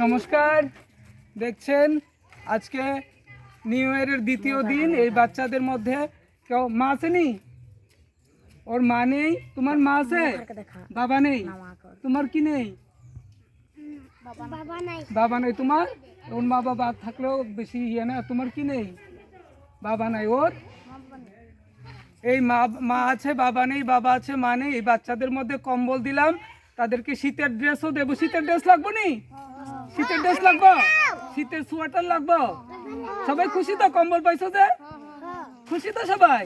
নমস্কার, দেখছেন আজকে নিউ ইয়ারের দ্বিতীয় দিন। এই বাচ্চাদের মধ্যে কেউ মা আসেনি? ওর মা নেই? তোমার মা আছে? বাবা নেই? তোমার কি নেই? বাবা নেই তোমার? ওর মা বাবা থাকলেও বেশি না। তোমার কি নেই? বাবা নাই। ওর এই মা আছে, বাবা নেই, বাবা আছে, মা নেই। এই বাচ্চাদের মধ্যে কম্বল দিলাম, তাদেরকে শীতের ড্রেসও দেবো। শীতের ড্রেস লাগবো নি? শীতের ড্রেস লাগবো? শীতের সোয়েটার লাগবো? সবাই খুশি তো? কম্বল পাইছো যে? খুশি তো সবাই?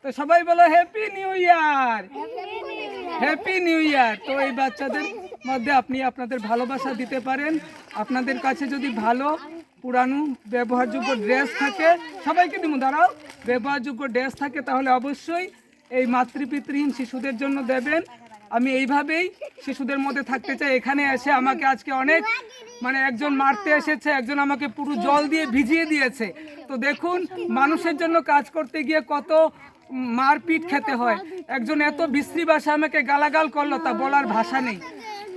তো সবাই বলো happy new year, happy new year. তো এই বাচ্চাদের মধ্যে আপনি আপনাদের ভালোবাসা দিতে পারেন। আপনাদের কাছে যদি ভালো পুরানো ব্যবহারযোগ্য ড্রেস থাকে, সবাইকে দিব, দাঁড়াও, ব্যবহারযোগ্য ড্রেস থাকে তাহলে অবশ্যই এই মাতৃপিতৃহীন শিশুদের জন্য দেবেন। আমি এইভাবেই শিশুদের মধ্যে থাকতে চাই। এখানে এসে আমাকে আজকে অনেক একজন মারতে এসেছে, একজন আমাকে পুরো জল দিয়ে ভিজিয়ে দিয়েছে। তো দেখুন, মানুষের জন্য কাজ করতে গিয়ে কত মারপিট খেতে হয়। একজন এত বিশ্রী ভাষা আমাকে গালাগাল করলো, তা বলার ভাষা নেই।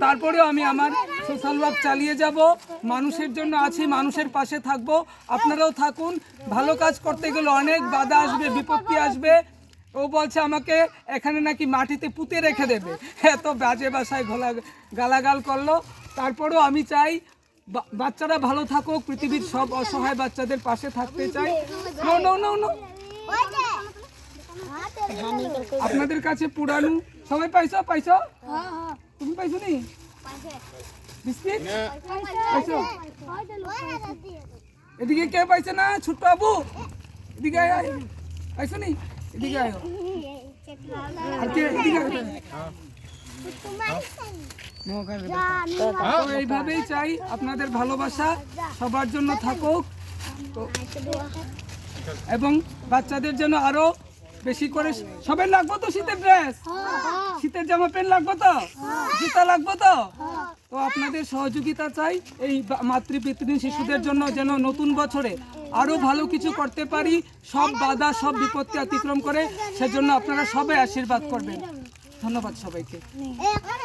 তারপরেও আমি আমার সোশ্যাল ওয়ার্ক চালিয়ে যাব। মানুষের জন্য আছি, মানুষের পাশে থাকব। আপনারাও থাকুন। ভালো কাজ করতে গেলে অনেক বাধা আসবে, বিপত্তি আসবে। ও বলছে আমাকে এখানে নাকি মাটিতে পুঁতে রেখে দেবে, এত বাজে ভাষায় গালাগাল করলো। তারপরেও আমি চাই বাচ্চারা ভালো থাকুক, পৃথিবীর সব অসহায় বাচ্চাদের পাশে থাকতে চাই। আপনাদের কাছে পুরানো সবাই পাইছো? তুমি পাইছো নি বিস্কিট? পাইছো? এদিকে কে পাইছে না? ছোট্ট আবু এদিকে আয়। পাইছো নি? এদিকে আয়। এইভাবেই চাই আপনাদের ভালোবাসা সবার জন্য থাকুক, এবং বাচ্চাদের জন্য আরো বেশি করে। সবাই লাগবো তো শীতের ড্রেস, শীতের জামা প্যান্ট লাগবো তো, জুতা লাগবো তো। তো আপনাদের সহযোগিতা চাই এই মাতৃপিতৃহীন শিশুদের জন্য, যেন নতুন বছরে আরো ভালো কিছু করতে পারি, সব বাধা সব বিপত্তি অতিক্রম করে। সেজন্য আপনারা সবাই আশীর্বাদ করবেন। ধন্যবাদ সবাইকে।